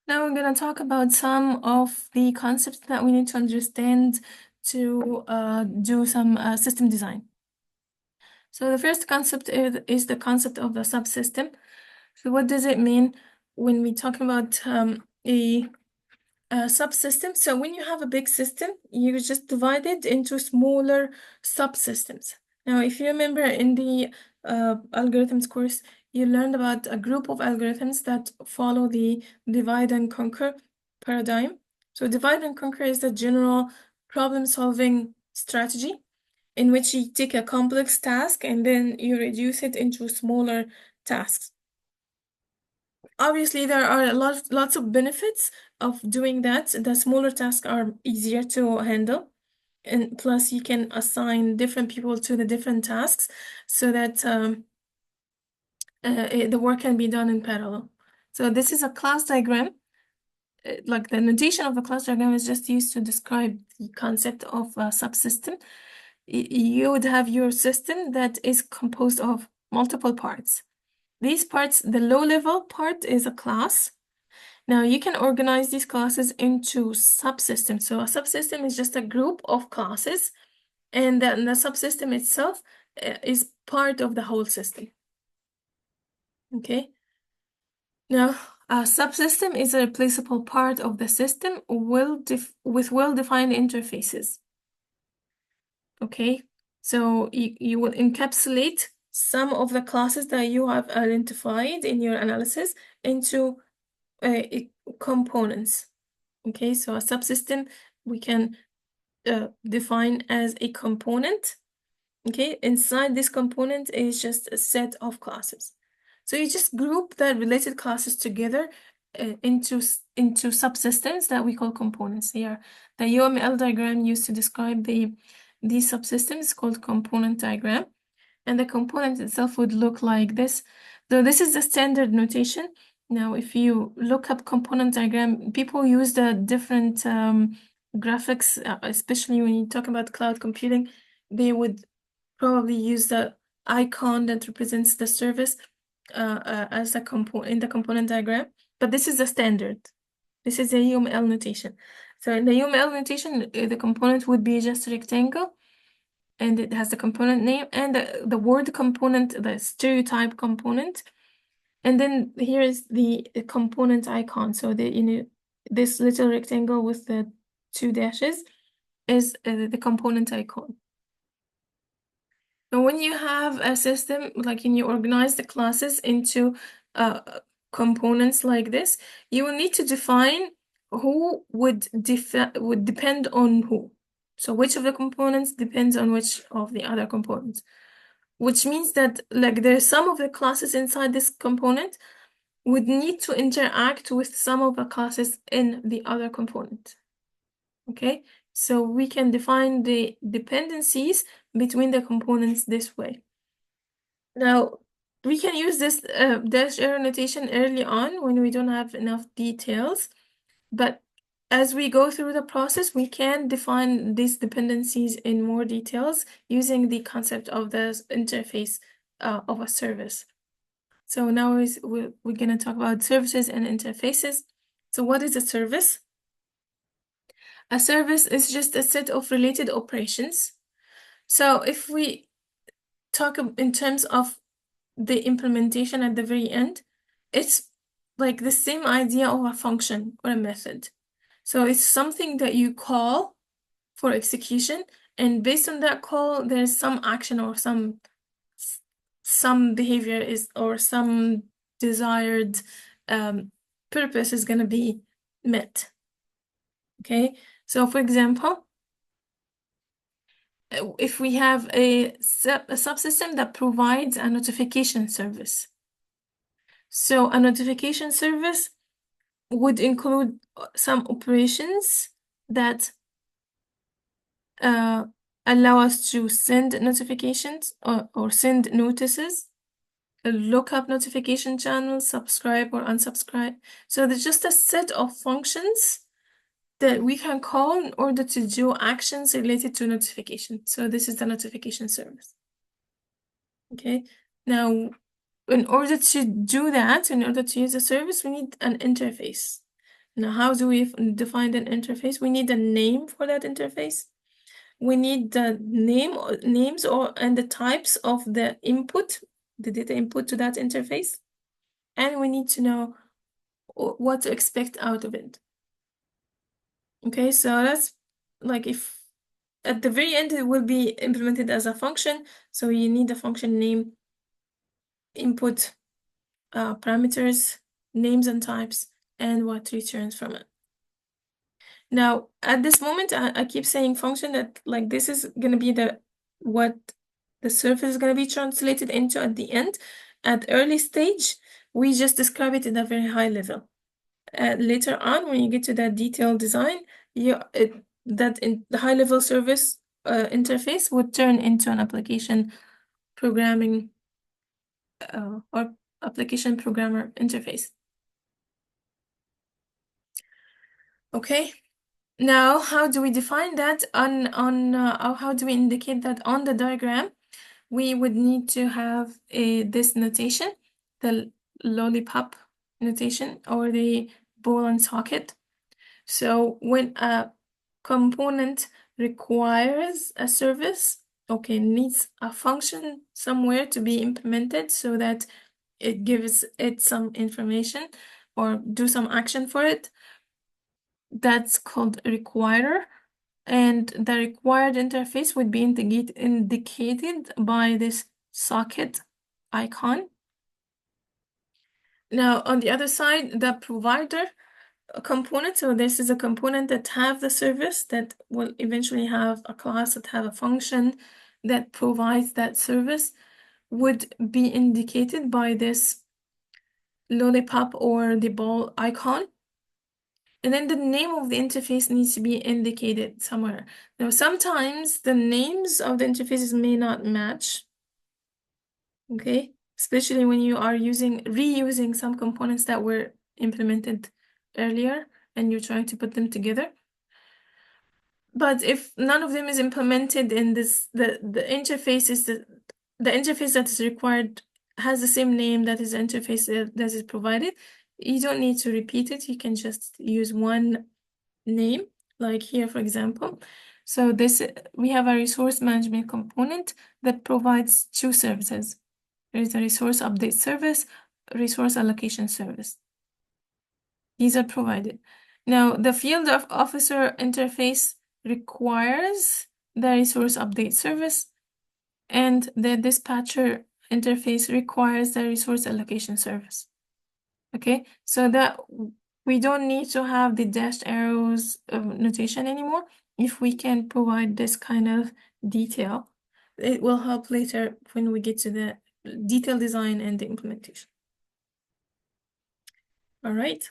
Now we're going to talk about some of the concepts that we need to understand to do some system design. So the first concept is the concept of the subsystem. So what does it mean when we talk about a subsystem? So when you have a big system, you just divide it into smaller subsystems. Now, if you remember in the algorithms course, you learned about a group of algorithms that follow the divide and conquer paradigm. So divide and conquer is the general problem-solving strategy in which you take a complex task and then you reduce it into smaller tasks. Obviously, there are lots of benefits of doing that. The smaller tasks are easier to handle. And plus, you can assign different people to the different tasks so that the work can be done in parallel. So this is a class diagram. Like the notation of the class diagram is just used to describe the concept of a subsystem. You would have your system that is composed of multiple parts. These parts, the low-level part is a class. Now you can organize these classes into subsystems. So a subsystem is just a group of classes, and then the subsystem itself is part of the whole system. Okay. Now, a subsystem is a replaceable part of the system with well-defined interfaces. Okay, so you will encapsulate some of the classes that you have identified in your analysis into components. Okay, so a subsystem we can define as a component. Okay, inside this component is just a set of classes. So you just group the related classes together into subsystems that we call components here. The UML diagram used to describe these subsystems is called component diagram. And the component itself would look like this. So this is the standard notation. Now, if you look up component diagram, people use the different graphics, especially when you talk about cloud computing, they would probably use the icon that represents the service as a component in the component diagram. But this is the standard. This is a UML notation. So in the UML notation, the component would be just a rectangle, and it has the component name and the word component, the stereotype component. And then here is the component icon. So this little rectangle with the two dashes is the component icon. And when you have a system, like when you organize the classes into components like this, you will need to define who would depend on who. So which of the components depends on which of the other components, which means that like there's some of the classes inside this component would need to interact with some of the classes in the other component. Okay, so we can define the dependencies between the components this way. Now, we can use this dash error notation early on when we don't have enough details, but as we go through the process, we can define these dependencies in more details using the concept of the interface of a service. So now we're going to talk about services and interfaces. So what is a service? A service is just a set of related operations. So if we talk in terms of the implementation at the very end, it's like the same idea of a function or a method. So it's something that you call for execution, and based on that call, there's some action or some behavior is or some desired purpose is going to be met. Okay, so for example, if we have a subsystem that provides a notification service. So a notification service would include some operations that allow us to send notifications or send notices, look up notification channels, subscribe or unsubscribe. So there's just a set of functions that we can call in order to do actions related to notification. So this is the notification service. Okay, now in order to do that, in order to use the service, we need an interface. Now, how do we define an interface? We need a name for that interface. We need the names and the types of the input, the data input to that interface. And we need to know what to expect out of it. Okay, so that's like if at the very end it will be implemented as a function. So you need the function name, input, parameters, names and types, and what returns from it. Now, at this moment, I keep saying function that like this is gonna be what the surface is gonna be translated into at the end. At early stage, we just describe it in a very high level. Later on, when you get to that detailed design, the high level service interface would turn into an application programming or application programmer interface. Okay. Now, how do we define that how do we indicate that on the diagram? We would need to have this notation, the lollipop notation or the ball and socket. So when a component requires a service, okay, needs a function somewhere to be implemented so that it gives it some information or do some action for it, that's called a requirer. And the required interface would be indicated by this socket icon. Now, on the other side, the provider component, so this is a component that have the service that will eventually have a class that have a function that provides that service, would be indicated by this lollipop or the ball icon. And then the name of the interface needs to be indicated somewhere. Now, sometimes the names of the interfaces may not match, okay? Especially when you are reusing some components that were implemented earlier and you're trying to put them together. But if none of them is implemented in this, the interface is the interface that is required has the same name that is the interface that is provided, you don't need to repeat it. You can just use one name, like here, for example. So we have a resource management component that provides two services. There is a resource update service, resource allocation service. These are provided. Now, the field of officer interface requires the resource update service, and the dispatcher interface requires the resource allocation service. Okay, so that we don't need to have the dashed arrows notation anymore. If we can provide this kind of detail, it will help later when we get to the detailed design and the implementation. All right.